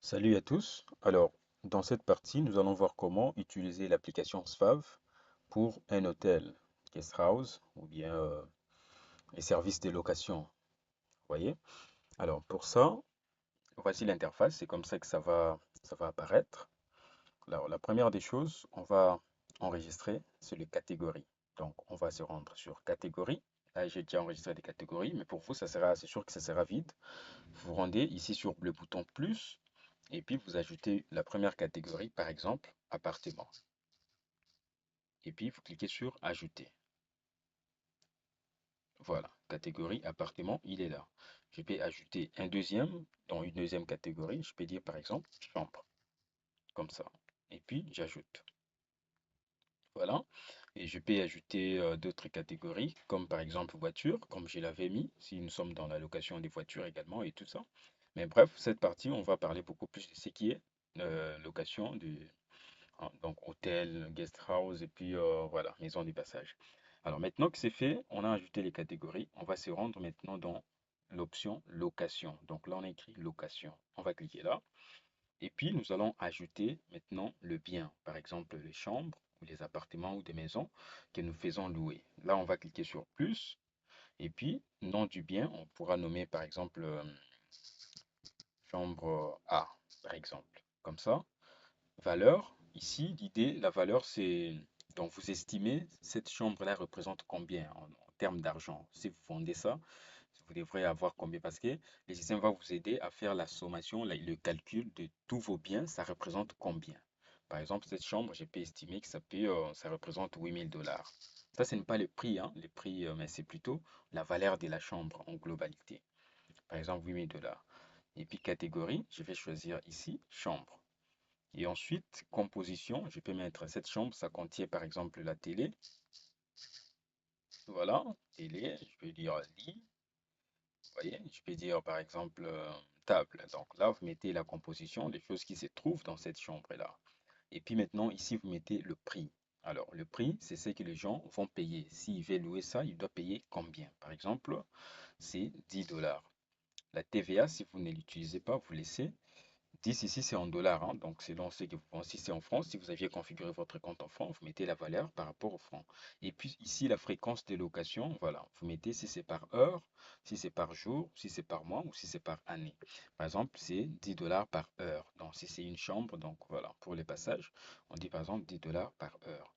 Salut à tous. Alors, dans cette partie, nous allons voir comment utiliser l'application SFAV pour un hôtel, guest house ou bien les services de location. Vous voyez? Alors, pour ça, voici l'interface. C'est comme ça que ça va apparaître. Alors, la première des choses, on va enregistrer, c'est les catégories. Donc, on va se rendre sur catégories. Là, j'ai déjà enregistré des catégories, mais pour vous, c'est sûr que ça sera vide. Vous vous rendez ici sur le bouton plus. Et puis, vous ajoutez la première catégorie, par exemple, appartement. Et puis, vous cliquez sur ajouter. Voilà, catégorie appartement, il est là. Je peux ajouter un deuxième, dans une deuxième catégorie. Je peux dire, par exemple, chambre, comme ça. Et puis, j'ajoute. Voilà. Et je peux ajouter d'autres catégories, comme par exemple voiture, comme je l'avais mis, si nous sommes dans la location des voitures également et tout ça. Mais bref, cette partie, on va parler beaucoup plus de ce qui est location donc hôtel, guest house et puis voilà, maison de passage. Alors maintenant que c'est fait, on a ajouté les catégories. On va se rendre maintenant dans l'option location. Donc là, on a écrit location. On va cliquer là. Et puis, nous allons ajouter maintenant le bien. Par exemple, les chambres ou les appartements ou des maisons que nous faisons louer. Là, on va cliquer sur plus. Et puis, nom du bien, on pourra nommer par exemple chambre A, par exemple. Comme ça. Valeur, ici, l'idée, la valeur, c'est donc vous estimez cette chambre-là représente combien en termes d'argent. Si vous vendez ça, vous devrez avoir combien parce que le système va vous aider à faire la sommation, le calcul de tous vos biens, ça représente combien. Par exemple, cette chambre, j'ai pu estimer que ça représente 8 000 $. Ça, ce n'est pas le prix, hein, le prix, mais c'est plutôt la valeur de la chambre en globalité. Par exemple, 8 000 $. Et puis catégorie, je vais choisir ici chambre. Et ensuite, composition, je peux mettre cette chambre, ça contient par exemple la télé. Voilà, télé, je peux dire lit. Vous voyez, je peux dire par exemple table. Donc là, vous mettez la composition, les choses qui se trouvent dans cette chambre-là. Et puis maintenant, ici, vous mettez le prix. Alors, le prix, c'est ce que les gens vont payer. S'ils veulent louer ça, ils doivent payer combien? Par exemple, c'est 10 $. La TVA, si vous ne l'utilisez pas, vous laissez. 10 ici, c'est en dollars, hein, donc selon ce que vous pensez. Si c'est en francs, si vous aviez configuré votre compte en francs, vous mettez la valeur par rapport au franc. Et puis ici, la fréquence de location, voilà, vous mettez si c'est par heure, si c'est par jour, si c'est par mois ou si c'est par année. Par exemple, c'est 10 $ par heure. Donc si c'est une chambre, donc voilà, pour les passages, on dit par exemple 10 $ par heure.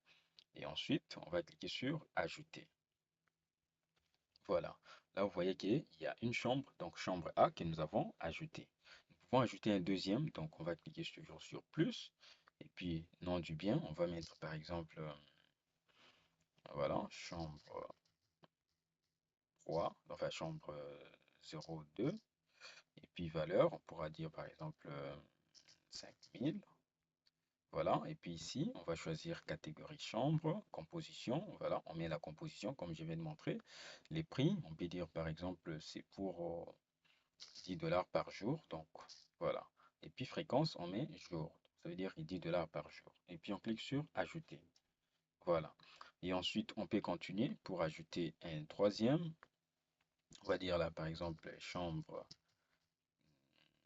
Et ensuite, on va cliquer sur ajouter. Voilà. Là, vous voyez qu'il y a une chambre, donc chambre A, que nous avons ajoutée. Nous pouvons ajouter un deuxième, donc on va cliquer toujours sur plus. Et puis, nom du bien, on va mettre par exemple, voilà, chambre 3, enfin chambre 02. Et puis valeur, on pourra dire par exemple 5000. Voilà, et puis ici, on va choisir catégorie chambre, composition. Voilà, on met la composition comme je viens de montrer. Les prix, on peut dire par exemple, c'est pour 10 $ par jour. Donc voilà. Et puis fréquence, on met jour. Ça veut dire 10 $ par jour. Et puis on clique sur ajouter. Voilà. Et ensuite, on peut continuer pour ajouter un troisième. On va dire là, par exemple, chambre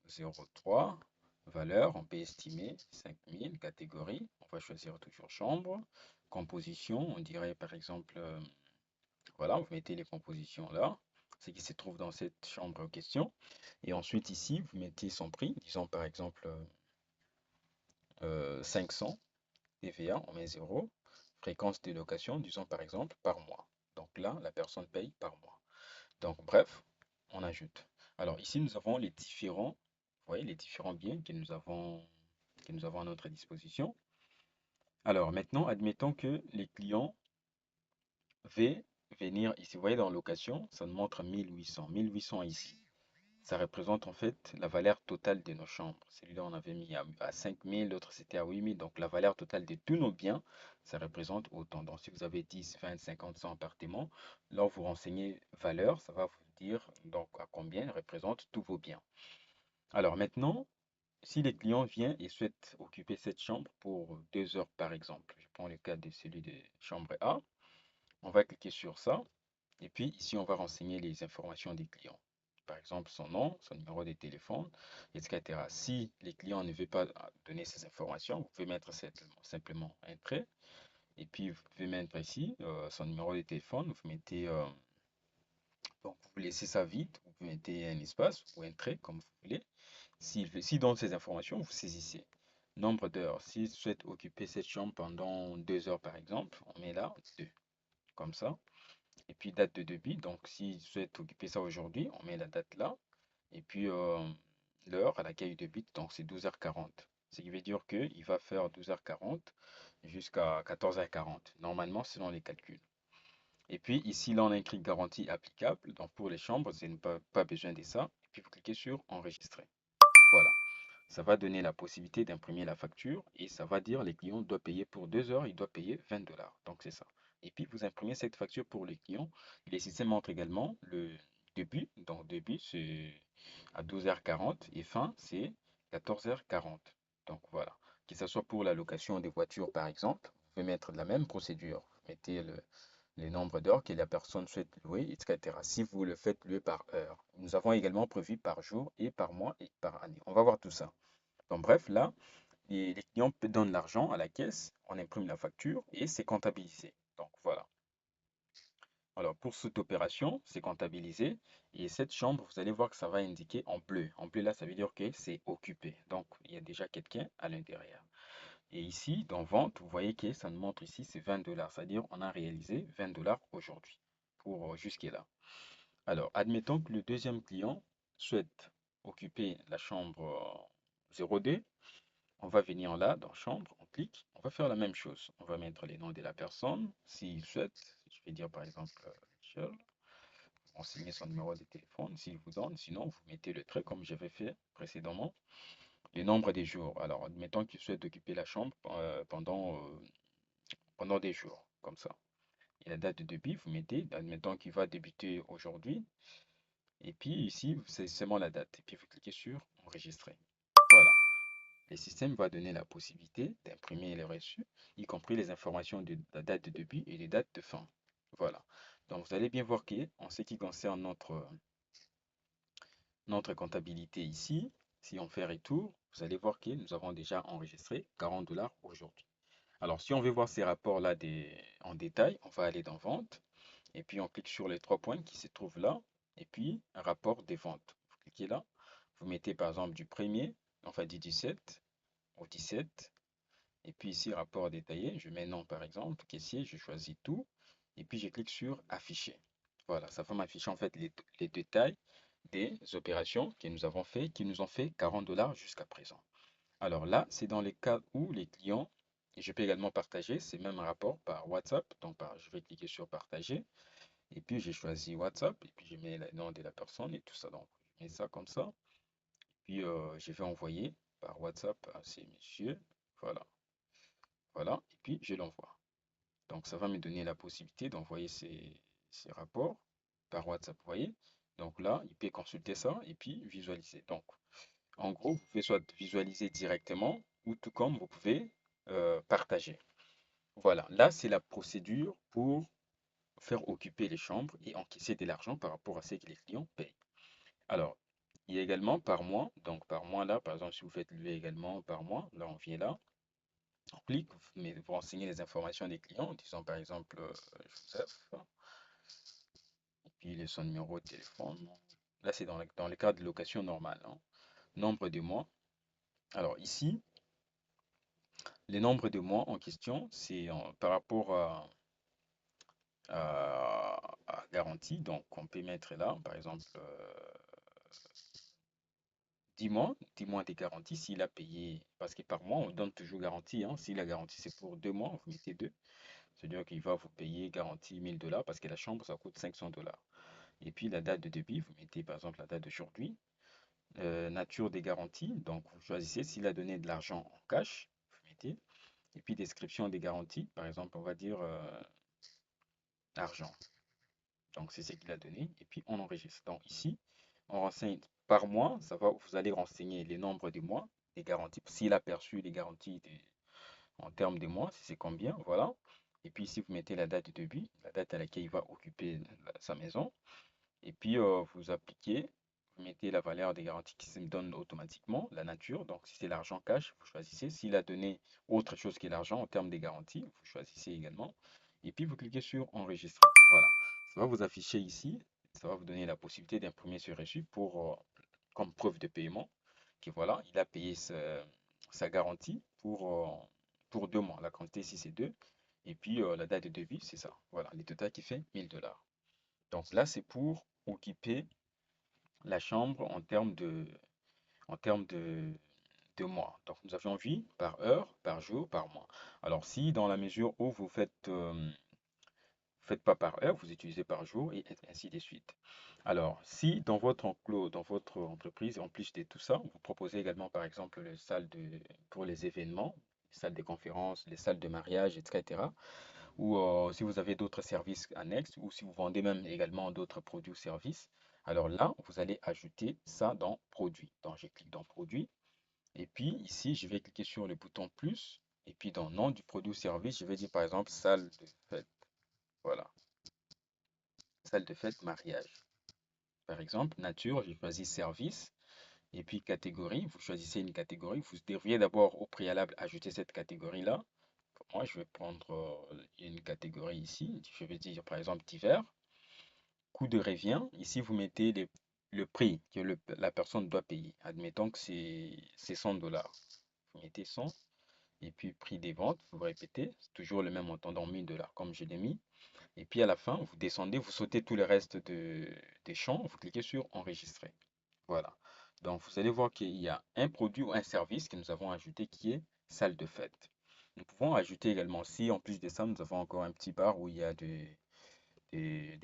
03. Valeur, on peut estimer 5000. Catégorie, on va choisir toujours chambre. Composition, on dirait par exemple, voilà, vous mettez les compositions là, ce qui se trouve dans cette chambre en question. Et ensuite ici, vous mettez son prix, disons par exemple 500 TVA, on met 0. Fréquence de location, disons par exemple par mois. Donc là, la personne paye par mois. Donc bref, on ajoute. Alors ici, nous avons les différents, vous voyez, les différents biens que nous avons à notre disposition. Alors maintenant, admettons que les clients veulent venir ici. Vous voyez, dans location, ça nous montre 1800. 1800 ici. Ça représente en fait la valeur totale de nos chambres. Celui-là, on avait mis à 5000, l'autre c'était à 8000. Donc la valeur totale de tous nos biens, ça représente autant. Donc si vous avez 10, 20, 50, 100 appartements, là vous renseignez valeur, ça va vous dire donc à combien représente tous vos biens. Alors maintenant, si les clients viennent et souhaitent occuper cette chambre pour 2 heures par exemple, je prends le cas de celui de chambre A, on va cliquer sur ça. Et puis ici, on va renseigner les informations des clients. par exemple son nom, son numéro de téléphone, etc. Si les clients ne veulent pas donner ces informations, vous pouvez mettre simplement un trait. Et puis, vous pouvez mettre ici son numéro de téléphone. Vous mettez, donc, vous laissez ça vide. Vous mettez un espace ou un trait, comme vous voulez. S'il donne ces informations, vous saisissez. Nombre d'heures. S'il souhaite occuper cette chambre pendant 2 heures, par exemple, on met là 2, comme ça. Et puis, date de débit. Donc, s'il souhaite occuper ça aujourd'hui, on met la date là. Et puis, l'heure à laquelle il débite, donc c'est 12h40. Ce qui veut dire qu'il va faire 12h40 jusqu'à 14h40, normalement selon les calculs. Et puis ici, là, on a écrit garantie applicable. Donc pour les chambres, vous n'avez pas besoin de ça. Et puis vous cliquez sur enregistrer. Voilà. Ça va donner la possibilité d'imprimer la facture et ça va dire les clients doivent payer pour 2 heures, il doit payer 20 $. Donc c'est ça. Et puis vous imprimez cette facture pour les clients. Les systèmes montrent également le début. Donc début c'est à 12h40 et fin c'est 14h40. Donc voilà. Que ce soit pour la location des voitures par exemple, vous pouvez mettre la même procédure. Vous mettez les nombres d'heures que la personne souhaite louer, etc. Si vous le faites louer par heure. Nous avons également prévu par jour et par mois et par année. On va voir tout ça. Donc bref, là, les clients donnent l'argent à la caisse, on imprime la facture et c'est comptabilisé. Donc voilà. Alors pour cette opération, c'est comptabilisé et cette chambre, vous allez voir que ça va indiquer en bleu. En bleu là, ça veut dire que c'est occupé. Donc il y a déjà quelqu'un à l'intérieur. Et ici, dans vente, vous voyez que ça nous montre ici, c'est 20 $. C'est-à-dire on a réalisé 20 $ aujourd'hui pour jusque-là. Alors, admettons que le deuxième client souhaite occuper la chambre 0D. On va venir là, dans chambre, on clique, on va faire la même chose. On va mettre les noms de la personne, s'il souhaite. Je vais dire par exemple Michel, renseigner son numéro de téléphone, s'il vous donne. Sinon, vous mettez le trait comme j'avais fait précédemment. Le nombre des jours. Alors, admettons qu'il souhaite occuper la chambre pendant des jours, comme ça. Et la date de débit, vous mettez, admettons qu'il va débuter aujourd'hui. Et puis ici, c'est seulement la date. Et puis vous cliquez sur enregistrer. Voilà. Le système va donner la possibilité d'imprimer les reçus, y compris les informations de la date de début et les dates de fin. Voilà. Donc vous allez bien voir qu'en ce qui concerne notre comptabilité ici, si on fait retour, vous allez voir que nous avons déjà enregistré 40 $ aujourd'hui. Alors, si on veut voir ces rapports-là en détail, on va aller dans Vente, et puis on clique sur les 3 points qui se trouvent là, et puis un rapport des ventes. Vous cliquez là, vous mettez par exemple du premier, enfin du 17 au 17, et puis ici rapport détaillé, je mets nom par exemple, caissier, je choisis tout, et puis je clique sur afficher. Voilà, ça va m'afficher en fait les détails des opérations que nous avons fait, qui nous ont fait 40 $ jusqu'à présent. Alors là, c'est dans les cas où les clients, et je peux également partager ces mêmes rapports par WhatsApp. Donc, je vais cliquer sur partager. Et puis, j'ai choisi WhatsApp. Et puis, je mets le nom de la personne et tout ça. Donc, je mets ça comme ça. Puis, je vais envoyer par WhatsApp à ces messieurs. Voilà. Voilà. Et puis, je l'envoie. Donc, ça va me donner la possibilité d'envoyer ces rapports par WhatsApp. Vous voyez? Donc là, il peut consulter ça et puis visualiser. Donc, en gros, vous pouvez soit visualiser directement ou tout comme vous pouvez partager. Voilà, là, c'est la procédure pour faire occuper les chambres et encaisser de l'argent par rapport à ce que les clients payent. Alors, il y a également par mois. Donc, par mois, là, par exemple, si vous faites lever également par mois, là, on vient là, on clique, vous renseignez les informations des clients, disons par exemple Joseph, et puis son numéro de téléphone. Là, c'est dans le cas de location normale, hein. Nombre de mois. Alors, ici, les nombres de mois en question, c'est par rapport à garantie. Donc, on peut mettre là, par exemple, 10 mois, 10 mois de garantie s'il a payé. Parce que par mois, on donne toujours garantie, hein. Si la garantie c'est pour 2 mois, vous mettez 2. C'est-à-dire qu'il va vous payer garantie 1000 $ parce que la chambre, ça coûte 500 $. Et puis la date de débit, vous mettez par exemple la date d'aujourd'hui. Nature des garanties, donc vous choisissez s'il a donné de l'argent en cash, vous mettez. Et puis description des garanties, par exemple, on va dire argent. Donc c'est ce qu'il a donné. Et puis on enregistre. Donc ici, on renseigne par mois. Vous allez renseigner les nombres de mois, les garanties. S'il a perçu les garanties en termes de mois, si c'est combien, voilà. Et puis ici, vous mettez la date de début, la date à laquelle il va occuper sa maison. Et puis vous appliquez vous mettez la valeur des garanties qui se donne automatiquement, la nature. Donc, si c'est l'argent cash, vous choisissez. S'il a donné autre chose que l'argent en termes des garanties, vous choisissez également. Et puis, vous cliquez sur enregistrer. Voilà. Ça va vous afficher ici. Ça va vous donner la possibilité d'imprimer ce reçu comme preuve de paiement. Que voilà, il a payé sa garantie pour 2 mois. La quantité ici, c'est 2. Et puis, la date de débit, c'est ça. Voilà, le total qui fait 1000 $. Donc là, c'est pour occuper la chambre en termes de mois. Donc nous avions vu par heure, par jour, par mois. Alors si dans la mesure où vous faites pas par heure, vous utilisez par jour et ainsi de suite. Alors si dans votre enclos, dans votre entreprise, en plus de tout ça, vous proposez également par exemple les salles pour les événements, les salles de conférences, les salles de mariage, etc. Ou si vous avez d'autres services annexes, ou si vous vendez même également d'autres produits ou services, alors là, vous allez ajouter ça dans Produits. Donc, je clique dans Produits, et puis ici, je vais cliquer sur le bouton plus, et puis dans Nom du produit ou service, je vais dire par exemple salle de fête. Voilà, salle de fête, mariage. Par exemple, nature, je choisis service, et puis catégorie, vous choisissez une catégorie. Vous devriez d'abord au préalable ajouter cette catégorie-là. Moi, je vais prendre une catégorie ici. Je vais dire par exemple divers. Coût de revient. Ici, vous mettez le prix que la personne doit payer. Admettons que c'est 100 $. Vous mettez 100. Et puis prix des ventes, vous répétez. C'est toujours le même montant dans 1000 $, comme je l'ai mis. Et puis à la fin, vous descendez, vous sautez tout le reste des champs. Vous cliquez sur enregistrer. Voilà. Donc, vous allez voir qu'il y a un produit ou un service que nous avons ajouté qui est salle de fête. Nous pouvons ajouter également, si en plus de ça, nous avons encore un petit bar où il y a des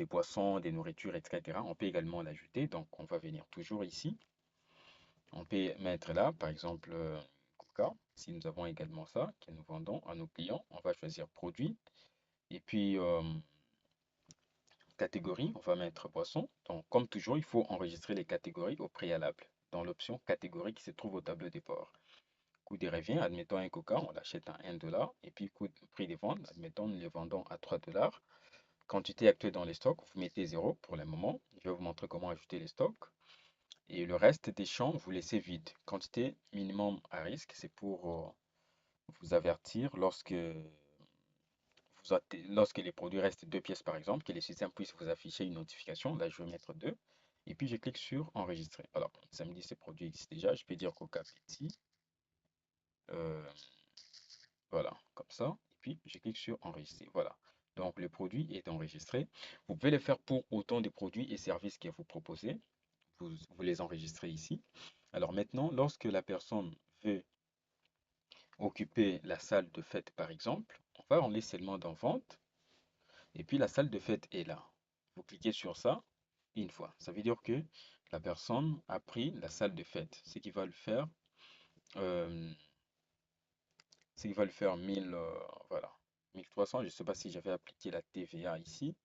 boissons, des nourritures, etc. On peut également l'ajouter. Donc, on va venir toujours ici. On peut mettre là, par exemple, Coca. Si nous avons également ça que nous vendons à nos clients, on va choisir produit. Et puis, catégorie, on va mettre boisson. Donc, comme toujours, il faut enregistrer les catégories au préalable dans l'option catégorie qui se trouve au tableau des bords. Coût de revient, admettons un Coca, on l'achète à 1 $. Et puis, prix de vente, admettons, nous le vendons à 3 $. Quantité actuelle dans les stocks, vous mettez 0 pour le moment. Je vais vous montrer comment ajouter les stocks. Et le reste des champs, vous laissez vide. Quantité minimum à risque, c'est pour vous avertir lorsque les produits restent 2 pièces par exemple, que le système puisse vous afficher une notification. Là, je vais mettre 2. Et puis, je clique sur enregistrer. Alors, ça me dit ces produits existent déjà. Je peux dire Coca Petit. Euh, voilà, comme ça. Et puis, je clique sur enregistrer. Voilà. Donc, le produit est enregistré. Vous pouvez le faire pour autant de produits et services que vous proposez. Vous les enregistrez ici. Alors maintenant, lorsque la personne veut occuper la salle de fête, par exemple, on va aller seulement dans Vente. Et puis, la salle de fête est là. Vous cliquez sur ça une fois. Ça veut dire que la personne a pris la salle de fête. Ce qui va le faire, euh, ce qui va le faire 1000, voilà, 1300. Je ne sais pas si j'avais appliqué la TVA ici.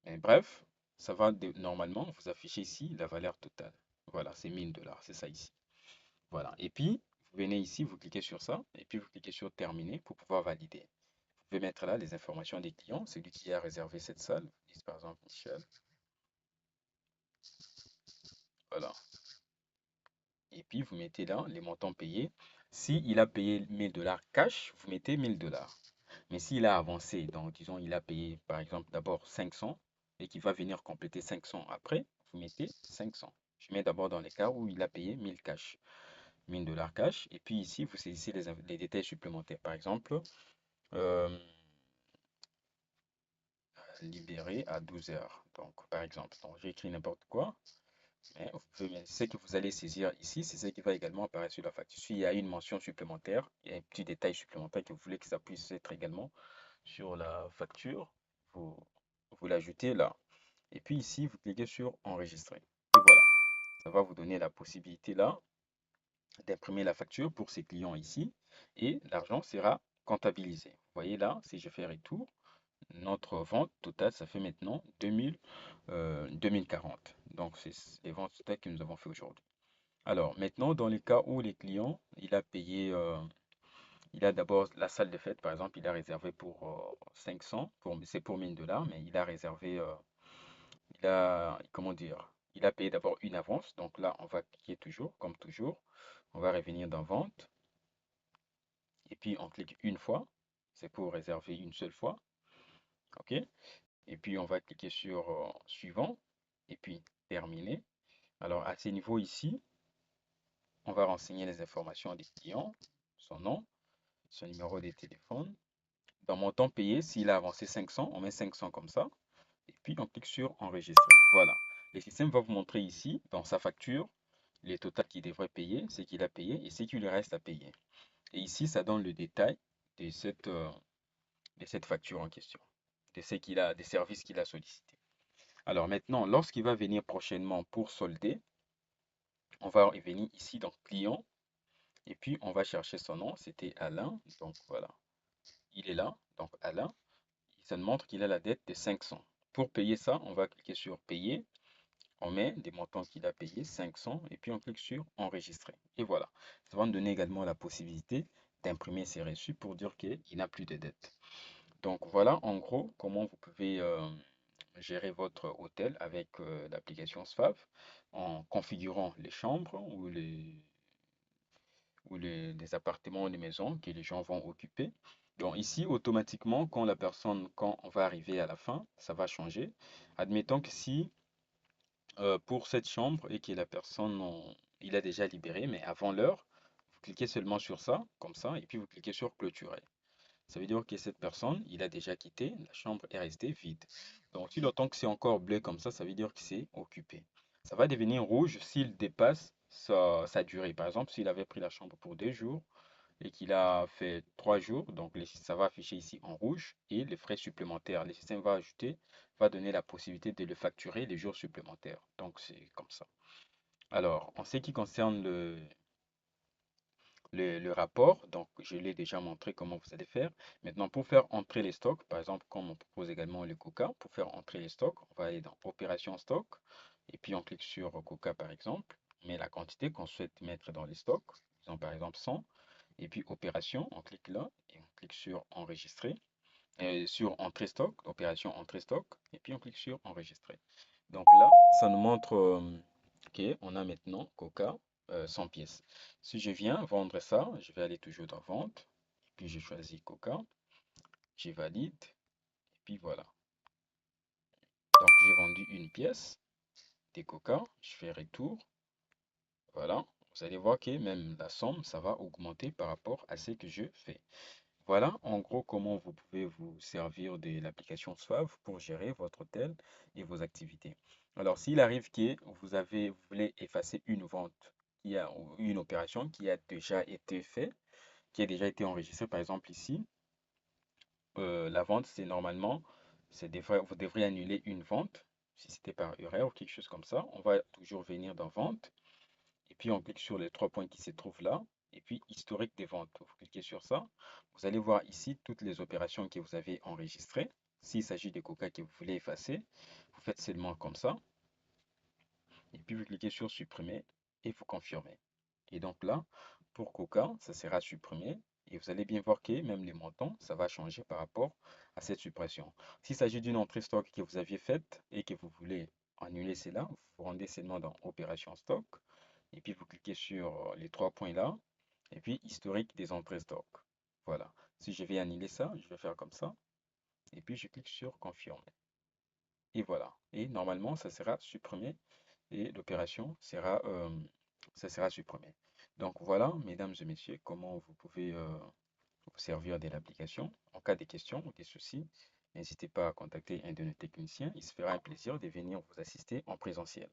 Mais bref, ça va normalement vous afficher ici la valeur totale. Voilà, c'est 1000 $. C'est ça ici. Voilà. Et puis, vous venez ici, vous cliquez sur ça, et puis vous cliquez sur terminer pour pouvoir valider. Vous pouvez mettre là les informations des clients, celui qui a réservé cette salle. Vous dites par exemple Michel. Voilà. Et puis, vous mettez là les montants payés. Si il a payé 1000 $ cash, vous mettez 1000 $. Mais s'il a avancé, donc disons, il a payé par exemple d'abord 500 et qu'il va venir compléter 500 après, vous mettez 500. Je mets d'abord dans les cas où il a payé 1000 cash, 1000 $ cash. Et puis ici, vous saisissez les détails supplémentaires. Par exemple, euh, libéré à 12 heures. Donc, par exemple, donc j'ai écrit n'importe quoi. Mais ce que vous allez saisir ici, c'est ce qui va également apparaître sur la facture. S'il y a une mention supplémentaire, il y a un petit détail supplémentaire que vous voulez que ça puisse être également sur la facture, vous, vous l'ajoutez là. Et puis ici, vous cliquez sur enregistrer. Et voilà, ça va vous donner la possibilité là d'imprimer la facture pour ces clients ici et l'argent sera comptabilisé. Vous voyez là, si je fais retour, notre vente totale, ça fait maintenant 2040. Donc, c'est les ventes totales que nous avons fait aujourd'hui. Alors, maintenant, dans les cas où les clients, il a payé, il a d'abord la salle de fête, par exemple, il a réservé pour 500, c'est pour 1000 $, mais il a réservé, comment dire, il a payé d'abord une avance. Donc là, on va cliquer toujours, comme toujours. On va revenir dans vente. Et puis, on clique une fois. C'est pour réserver une seule fois. OK? Et puis, on va cliquer sur suivant. Et puis, terminer. Alors, à ce niveau ici, on va renseigner les informations des clients, son nom, son numéro de téléphone. Dans montant payé, s'il a avancé 500, on met 500 comme ça. Et puis, on clique sur enregistrer. Voilà. Le système va vous montrer ici, dans sa facture, les totaux qu'il devrait payer, ce qu'il a payé et ce qu'il lui reste à payer. Et ici, ça donne le détail de cette facture en question, de ce qu'il a, des services qu'il a sollicités. Alors maintenant, lorsqu'il va venir prochainement pour solder, on va venir ici dans client et puis on va chercher son nom. C'était Alain. Donc voilà, il est là. Donc Alain, ça nous montre qu'il a la dette de 500. Pour payer ça, on va cliquer sur payer. On met des montants qu'il a payés, 500, et puis on clique sur enregistrer. Et voilà. Ça va nous donner également la possibilité d'imprimer ses reçus pour dire qu'il n'a plus de dette. Donc voilà en gros comment vous pouvez gérer votre hôtel avec l'application SFAV en configurant les chambres ou les appartements ou les maisons que les gens vont occuper. Donc ici, automatiquement, quand on va arriver à la fin, ça va changer. Admettons que si pour cette chambre et que la personne, il a déjà libéré, mais avant l'heure, vous cliquez seulement sur ça, comme ça, et puis vous cliquez sur clôturer. Ça veut dire que cette personne, il a déjà quitté, la chambre est restée vide. Donc, si longtemps que c'est encore bleu comme ça veut dire que c'est occupé. Ça va devenir rouge s'il dépasse sa durée. Par exemple, s'il avait pris la chambre pour 2 jours et qu'il a fait 3 jours, donc ça va afficher ici en rouge et les frais supplémentaires. Le système va donner la possibilité de le facturer les jours supplémentaires. Donc, c'est comme ça. Alors, en ce qui concerne le rapport, donc je l'ai déjà montré comment vous allez faire. Maintenant, pour faire entrer les stocks, par exemple, comme on propose également le Coca, pour faire entrer les stocks, on va aller dans Opération stock, et puis on clique sur Coca par exemple, on met la quantité qu'on souhaite mettre dans les stocks, disons par exemple 100, et puis Opération, on clique là, et on clique sur Enregistrer, sur Entrer stock, Opération Entrer stock, et puis on clique sur Enregistrer. Donc là, ça nous montre qu'on a maintenant Coca 100 pièces. Si je viens vendre ça, je vais aller toujours dans Vente. Et puis je choisis Coca. Je valide. Et puis voilà. Donc j'ai vendu une pièce des Coca. Je fais retour. Voilà. Vous allez voir que même la somme, ça va augmenter par rapport à ce que je fais. Voilà en gros comment vous pouvez vous servir de l'application Suave pour gérer votre hôtel et vos activités. Alors s'il arrive que vous voulez effacer une vente ou une opération qui a déjà été faite, qui a déjà été enregistrée, par exemple ici, la vente c'est normalement, vous devrez annuler une vente, si c'était par erreur ou quelque chose comme ça. On va toujours venir dans vente et puis on clique sur les 3 points qui se trouvent là. Et puis historique des ventes. Vous cliquez sur ça. Vous allez voir ici toutes les opérations que vous avez enregistrées. S'il s'agit de Coca que vous voulez effacer, vous faites seulement comme ça. Et puis vous cliquez sur supprimer et vous confirmez. Et donc là, pour Coca, ça sera supprimé. Et vous allez bien voir que même les montants, ça va changer par rapport à cette suppression. S'il s'agit d'une entrée stock que vous aviez faite et que vous voulez annuler cela, vous vous rendez seulement dans Opération stock. Et puis vous cliquez sur les 3 points là. Et puis historique des entrées stock. Voilà. Si je vais annuler ça, je vais faire comme ça. Et puis je clique sur confirmer. Et voilà. Et normalement, ça sera supprimé et l'opération ça sera supprimé. Donc voilà, mesdames et messieurs, comment vous pouvez vous servir de l'application. En cas de questions ou des soucis, n'hésitez pas à contacter un de nos techniciens. Il se fera un plaisir de venir vous assister en présentiel.